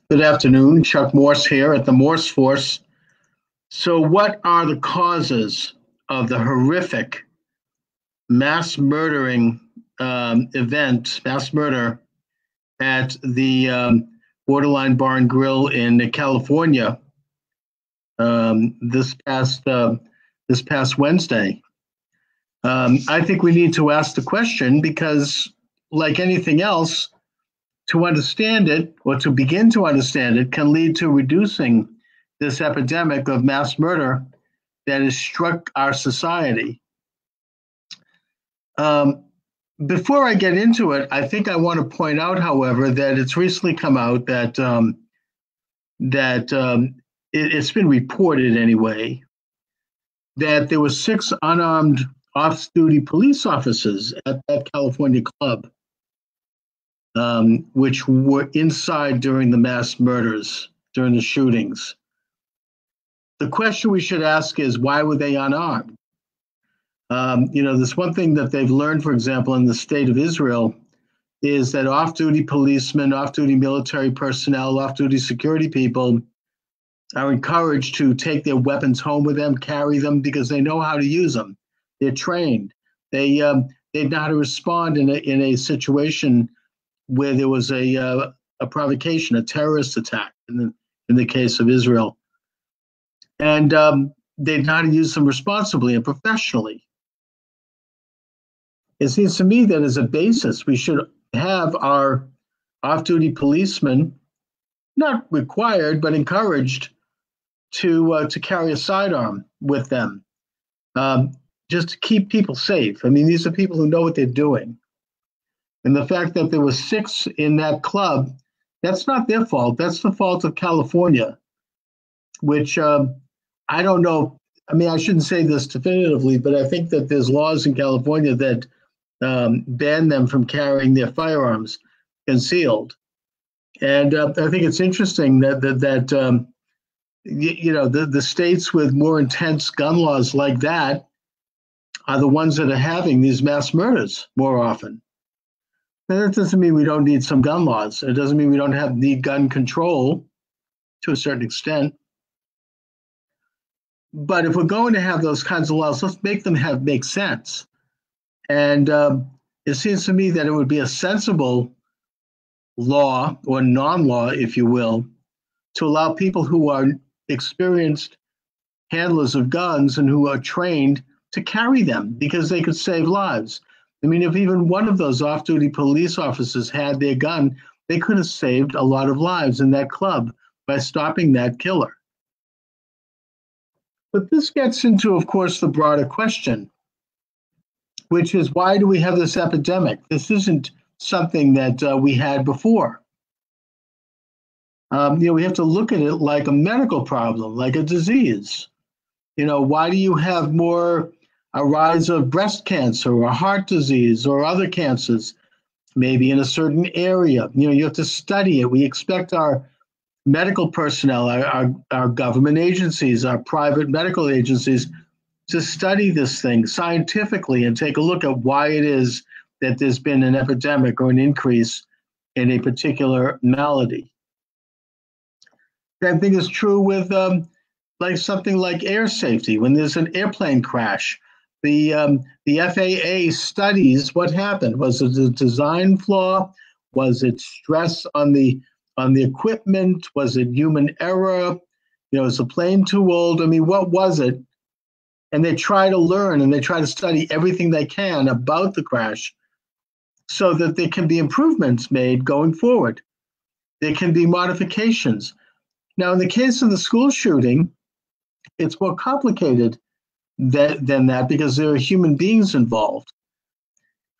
Good afternoon. Chuck Morse here at the Morse Force. So, what are the causes of the horrific mass murdering mass murder at the Borderline Bar and Grill in California this past Wednesday? I think we need to ask the question because, like anything else, to understand it or to begin to understand it can lead to reducing this epidemic of mass murder that has struck our society. Before I get into it, I think I want to point out, however, that it's recently come out that it's been reported anyway that there were 6 unarmed off-duty police officers at that California club, which were inside during the mass murders, during the shootings. The question we should ask is, why were they unarmed? There's one thing that they've learned, for example, in the state of Israel, is that off-duty policemen, off-duty military personnel, off-duty security people are encouraged to take their weapons home with them, carry them, because they know how to use them. They're trained. They know how to respond in a situation where there was a provocation, a terrorist attack, in the case of Israel. And they know how to use them responsibly and professionally. It seems to me that as a basis, we should have our off-duty policemen, not required, but encouraged to carry a sidearm with them, just to keep people safe. I mean, these are people who know what they're doing. And the fact that there were 6 in that club, that's not their fault. That's the fault of California, which I don't know. I mean, I shouldn't say this definitively, but I think that there's laws in California that ban them from carrying their firearms concealed. And I think it's interesting that the states with more intense gun laws like that are the ones that are having these mass murders more often. Now, that doesn't mean we don't need some gun laws. It doesn't mean we don't need gun control to a certain extent. But if we're going to have those kinds of laws, let's make them make sense. And it seems to me that it would be a sensible law or non-law, if you will, to allow people who are experienced handlers of guns and who are trained to carry them because they could save lives. I mean, if even one of those off-duty police officers had their gun, they could have saved a lot of lives in that club by stopping that killer. But this gets into, of course, the broader question, which is, why do we have this epidemic? This isn't something that we had before. We have to look at it like a medical problem, like a disease. Why do you have a rise of breast cancer or heart disease or other cancers, maybe in a certain area? You have to study it. We expect our medical personnel, our government agencies, our private medical agencies to study this thing scientifically and take a look at why it is that there's been an epidemic or an increase in a particular malady. That thing is true with like something like air safety. When there's an airplane crash, the FAA studies what happened. Was it a design flaw? Was it stress on the equipment? Was it human error? Is the plane too old? I mean, what was it? And they try to learn and they try to study everything they can about the crash so that there can be improvements made going forward. There can be modifications. Now, in the case of the school shooting, it's more complicated than that because there are human beings involved.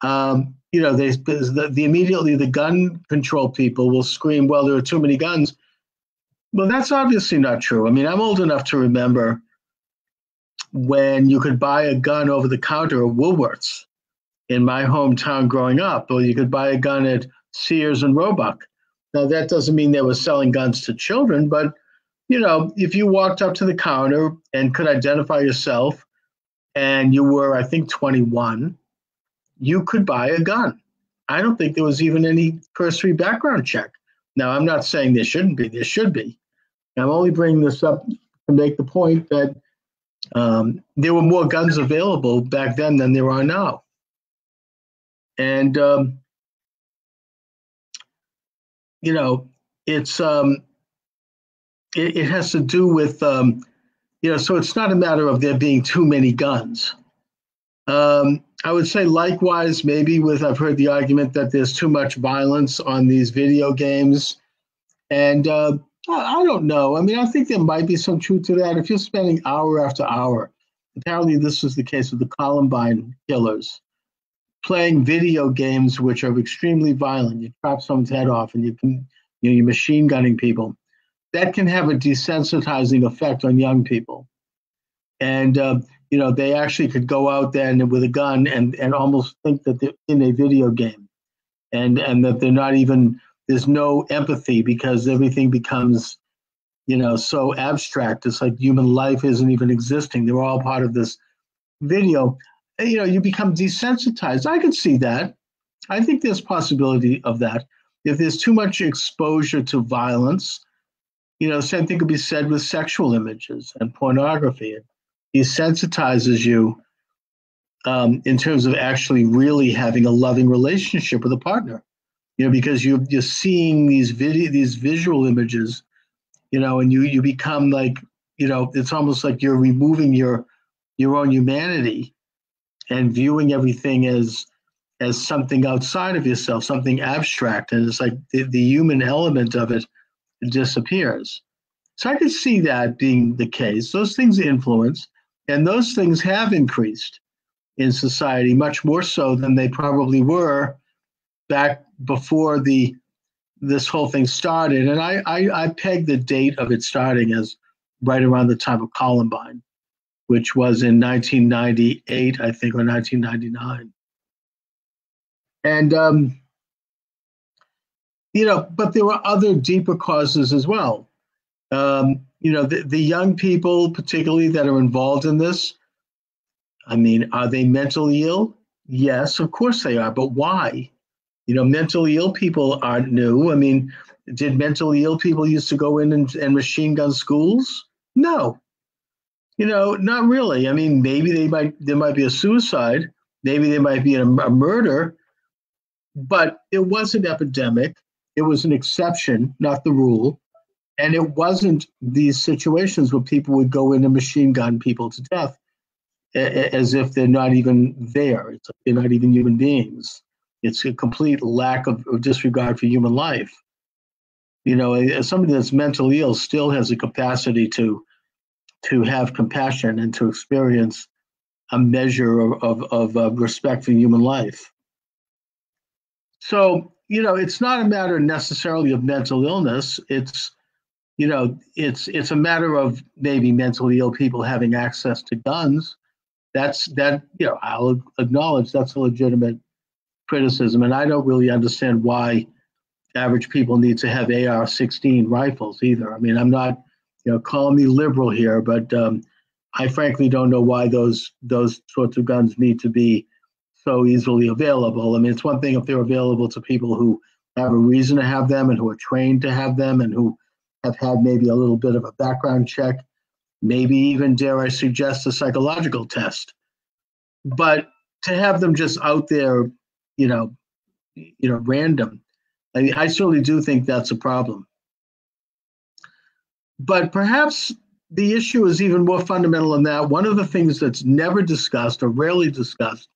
Immediately the gun control people will scream, well, there are too many guns. Well, that's obviously not true. I mean, I'm old enough to remember when you could buy a gun over the counter at Woolworths in my hometown growing up, or you could buy a gun at Sears and Roebuck. Now, that doesn't mean they were selling guns to children, but, if you walked up to the counter and could identify yourself and you were, I think, 21, you could buy a gun. I don't think there was even any cursory background check. Now, I'm not saying there shouldn't be. There should be. I'm only bringing this up to make the point that there were more guns available back then than there are now. And, you know, it's it has to do with, you know, so it's not a matter of there being too many guns. I would say likewise, maybe I've heard the argument that there's too much violence on these video games. And I don't know. I mean, I think there might be some truth to that. If you're spending hour after hour, apparently this was the case with the Columbine killers, playing video games which are extremely violent. You chop someone's head off and you're machine gunning people. That can have a desensitizing effect on young people. And, you know, they actually could go out there with a gun and almost think that they're in a video game and that they're not even, there's no empathy because everything becomes, you know, so abstract. It's like human life isn't even existing. They're all part of this video. And, you know, you become desensitized. I can see that. I think there's possibility of that. If there's too much exposure to violence, you know, same thing could be said with sexual images and pornography. It desensitizes you in terms of actually really having a loving relationship with a partner, you know, because you're seeing these visual images, you know, and you become like, you know, it's almost like you're removing your own humanity and viewing everything as something outside of yourself, something abstract, and it's like the human element of it disappears. So I could see that being the case. Those things influence, and those things have increased in society much more so than they probably were back before this whole thing started. And I peg the date of it starting as right around the time of Columbine, which was in 1998, I think, or 1999. And, you know, but there were other deeper causes as well. You know, the young people, particularly that are involved in this, I mean, are they mentally ill? Yes, of course they are. But why? You know, mentally ill people aren't new. I mean, did mentally ill people used to go in and machine gun schools? No. You know, not really. I mean, maybe there might be a suicide. Maybe there might be a murder. But it was an epidemic. It was an exception, not the rule. And it wasn't these situations where people would go in and machine gun people to death as if they're not even there. It's like they're not even human beings. It's a complete lack of disregard for human life. You know, somebody that's mentally ill still has a capacity to have compassion and to experience a measure of respect for human life. So, you know, it's not a matter necessarily of mental illness. It's, you know, it's a matter of maybe mentally ill people having access to guns. That, you know, I'll acknowledge that's a legitimate criticism. And I don't really understand why average people need to have AR-16 rifles either. I mean, I'm not, you know, calling me liberal here, but I frankly don't know why those sorts of guns need to be so easily available. I mean, it's one thing if they're available to people who have a reason to have them and who are trained to have them and who have had maybe a little bit of a background check, maybe even, dare I suggest, a psychological test. But to have them just out there, you know, random, I mean, I certainly do think that's a problem. But perhaps the issue is even more fundamental than that. One of the things that's never discussed or rarely discussed,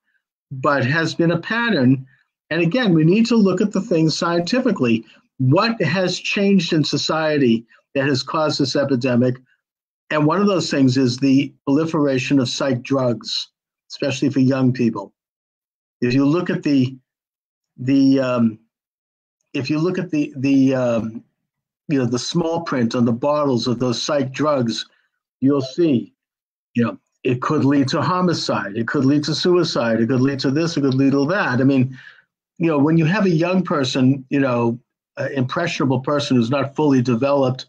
but has been a pattern, and again, we need to look at the things scientifically. What has changed in society that has caused this epidemic? And one of those things is the proliferation of psych drugs, especially for young people. If you look at the you know, the small print on the bottles of those psych drugs, you'll see, you know, it could lead to homicide, it could lead to suicide, it could lead to this, it could lead to that. I mean, you know, when you have a young person, you know, an impressionable person who's not fully developed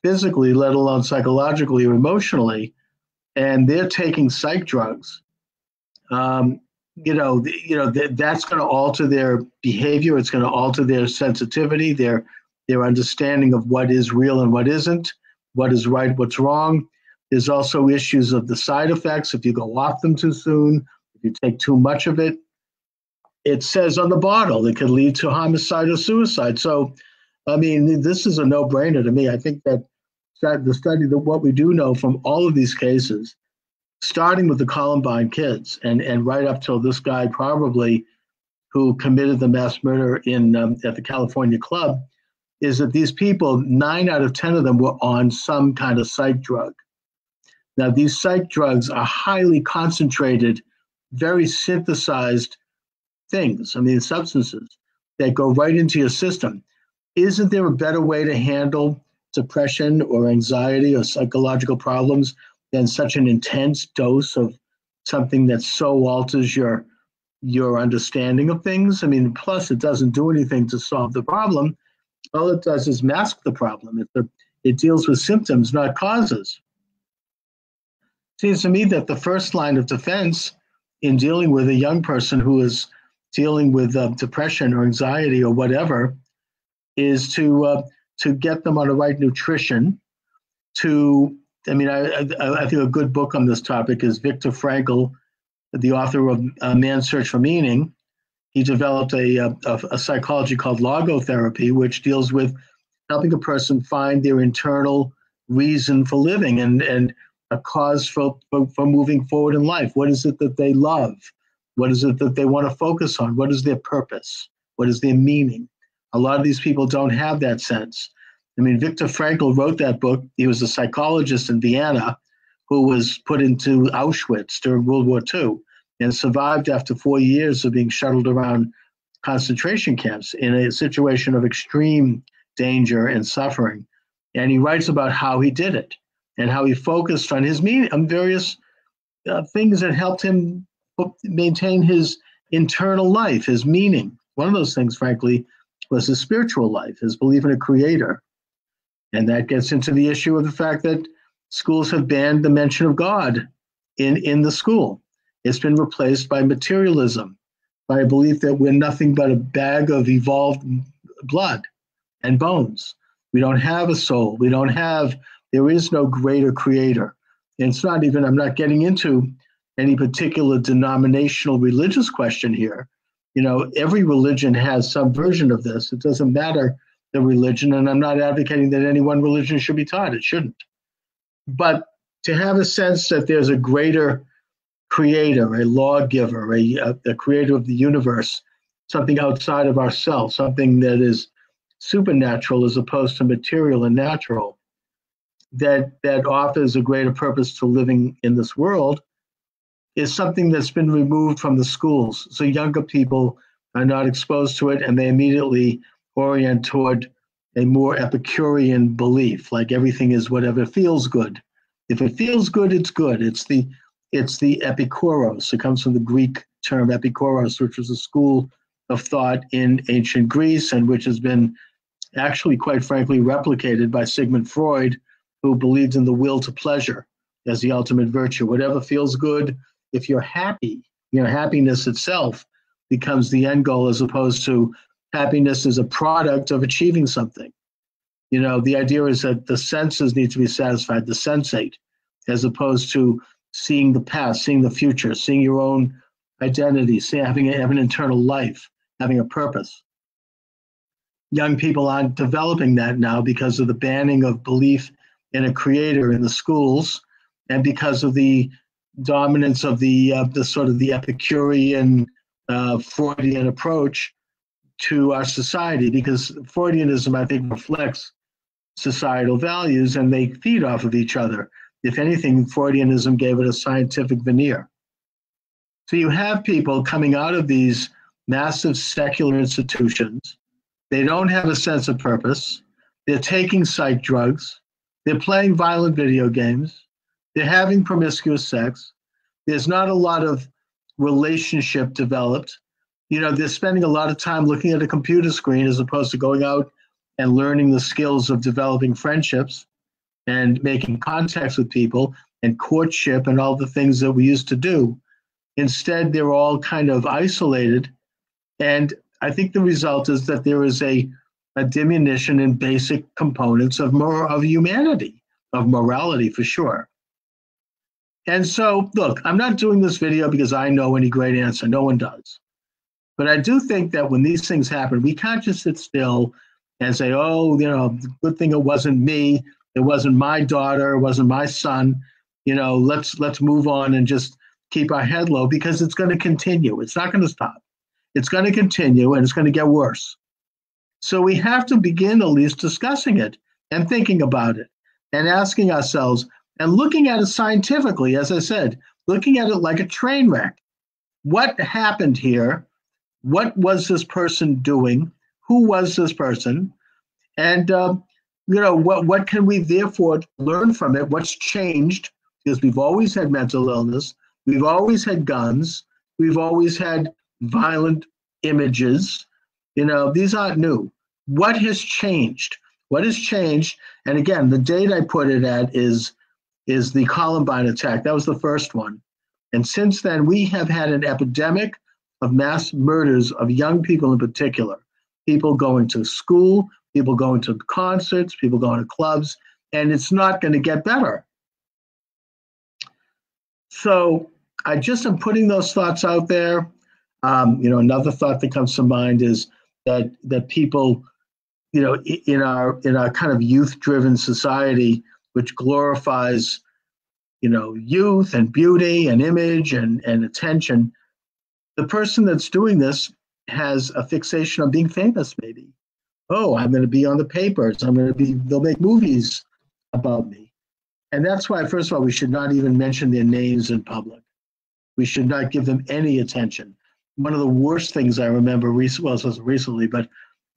physically, let alone psychologically or emotionally, and they're taking psych drugs, that's going to alter their behavior. It's going to alter their sensitivity, their their understanding of what is real and what isn't, what is right, what's wrong. There's also issues of the side effects. If you go off them too soon, if you take too much of it, it says on the bottle it could lead to homicide or suicide. So, I mean, this is a no-brainer to me. I think that the study, that what we do know from all of these cases, starting with the Columbine kids and right up till this guy probably who committed the mass murder at the California club, is that these people, 9 out of 10 of them were on some kind of psych drug. Now, these psych drugs are highly concentrated, very synthesized things, I mean, substances that go right into your system. Isn't there a better way to handle depression or anxiety or psychological problems than such an intense dose of something that so alters your understanding of things? I mean, plus it doesn't do anything to solve the problem. All it does is mask the problem. It deals with symptoms, not causes. It seems to me that the first line of defense in dealing with a young person who is dealing with depression or anxiety or whatever is to get them on the right nutrition. I think a good book on this topic is Viktor Frankl, the author of Man's Search for Meaning. He developed a psychology called logotherapy, which deals with helping a person find their internal reason for living and a cause for moving forward in life. What is it that they love? What is it that they want to focus on? What is their purpose? What is their meaning? A lot of these people don't have that sense. I mean, Viktor Frankl wrote that book. He was a psychologist in Vienna who was put into Auschwitz during World War II and survived after 4 years of being shuttled around concentration camps in a situation of extreme danger and suffering. And he writes about how he did it and how he focused on his meaning, on various things that helped him maintain his internal life, his meaning. One of those things, frankly, was his spiritual life, his belief in a creator. And that gets into the issue of the fact that schools have banned the mention of God in the school. It's been replaced by materialism, by a belief that we're nothing but a bag of evolved blood and bones. We don't have a soul. There is no greater creator. And it's not even, I'm not getting into any particular denominational religious question here. You know, every religion has some version of this. It doesn't matter the religion, and I'm not advocating that any one religion should be taught. It shouldn't. But to have a sense that there's a greater creator, a lawgiver, a creator of the universe, something outside of ourselves, something that is supernatural as opposed to material and natural, that offers a greater purpose to living in this world, is something that's been removed from the schools. So younger people are not exposed to it, and they immediately orient toward a more Epicurean belief, like everything is whatever feels good. If it feels good, it's good. It's the epikuros. It comes from the Greek term epikuros, which was a school of thought in ancient Greece, and which has been actually, quite frankly, replicated by Sigmund Freud, who believed in the will to pleasure as the ultimate virtue. Whatever feels good, if you're happy, happiness itself becomes the end goal, as opposed to happiness is a product of achieving something. The idea is that the senses need to be satisfied, the sensate, as opposed to seeing the past, seeing the future, seeing your own identity, having an internal life, having a purpose. Young people aren't developing that now because of the banning of belief in a creator in the schools, and because of the dominance of the sort of the Epicurean Freudian approach to our society, because Freudianism, I think, reflects societal values and they feed off of each other. If anything, Freudianism gave it a scientific veneer. So you have people coming out of these massive secular institutions. They don't have a sense of purpose. They're taking psych drugs. They're playing violent video games. They're having promiscuous sex. There's not a lot of relationship developed. They're spending a lot of time looking at a computer screen as opposed to going out and learning the skills of developing friendships and making contacts with people and courtship and all the things that we used to do. Instead, they're all kind of isolated. And I think the result is that there is a a diminution in basic components of humanity, of morality for sure. And so, look, I'm not doing this video because I know any great answer. No one does. But I do think that when these things happen, we can't just sit still and say, oh, good thing it wasn't me. It wasn't my daughter. It wasn't my son. Let's move on and just keep our head low, because it's going to continue. It's not going to stop. It's going to continue, and it's going to get worse. So we have to begin at least discussing it and thinking about it and asking ourselves and looking at it scientifically, as I said, looking at it like a train wreck. What happened here? What was this person doing? Who was this person? And, what can we therefore learn from it? What's changed? Because we've always had mental illness. We've always had guns. We've always had violent images. These aren't new. What has changed? What has changed? And again, the date I put it at is the Columbine attack. That was the first one. And since then, we have had an epidemic of mass murders of young people in particular. People going to school, people going to concerts, people going to clubs, and it's not going to get better. So I just am putting those thoughts out there. Another thought that comes to mind is that people, in our kind of youth-driven society, which glorifies, youth and beauty and image and attention, the person that's doing this has a fixation on being famous, maybe. Oh, I'm going to be on the papers. They'll make movies about me. And that's why, first of all, we should not even mention their names in public. We should not give them any attention. One of the worst things I remember, it wasn't recently, but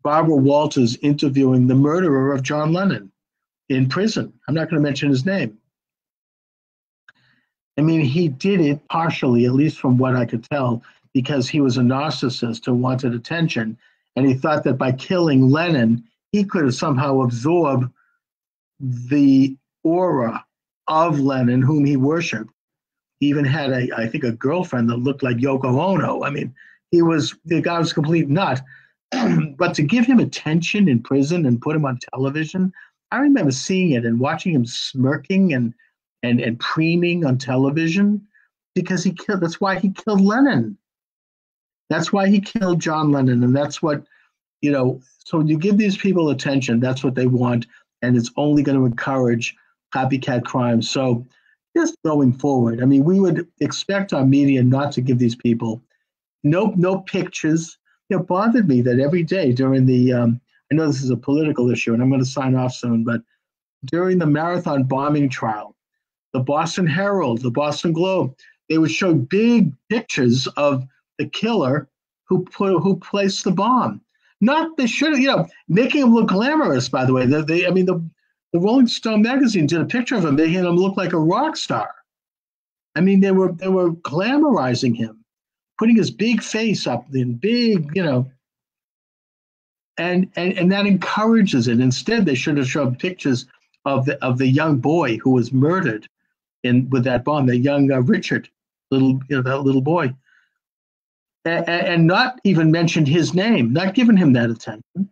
Barbara Walters interviewing the murderer of John Lennon in prison. I'm not going to mention his name. I mean, he did it partially, at least from what I could tell, because he was a narcissist who wanted attention. And he thought that by killing Lennon, he could have somehow absorbed the aura of Lennon, whom he worshipped. He even had, I think, a girlfriend that looked like Yoko Ono. I mean, the guy was a complete nut. But to give him attention in prison and put him on television, I remember seeing it and watching him smirking and preening on television, because that's why he killed Lennon. That's why he killed John Lennon. And that's what, so when you give these people attention, that's what they want. And it's only going to encourage copycat crime. So just going forward, I mean, we would expect our media not to give these people no pictures. It bothered me that every day during the, I know this is a political issue and I'm going to sign off soon, but during the Marathon bombing trial, the Boston Herald, the Boston Globe, they would show big pictures of the killer who placed the bomb. Not they should, making him look glamorous. By the way, the Rolling Stone magazine did a picture of him, making him look like a rock star. I mean, they were glamorizing him, putting his big face up in big, and that encourages it. Instead, they should have shown pictures of the young boy who was murdered with that bomb, the young Richard, that little boy, and not even mentioned his name, not given him that attention.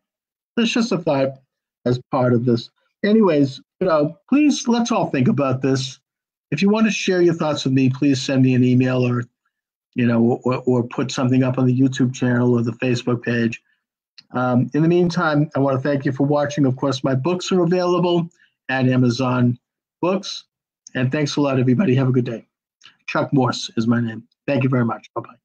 That's just a thought as part of this. Anyways, please, let's all think about this. If you want to share your thoughts with me, please send me an email or put something up on the YouTube channel or the Facebook page. In the meantime, I want to thank you for watching. Of course, my books are available at Amazon Books. And thanks a lot, everybody. Have a good day. Chuck Morse is my name. Thank you very much. Bye-bye.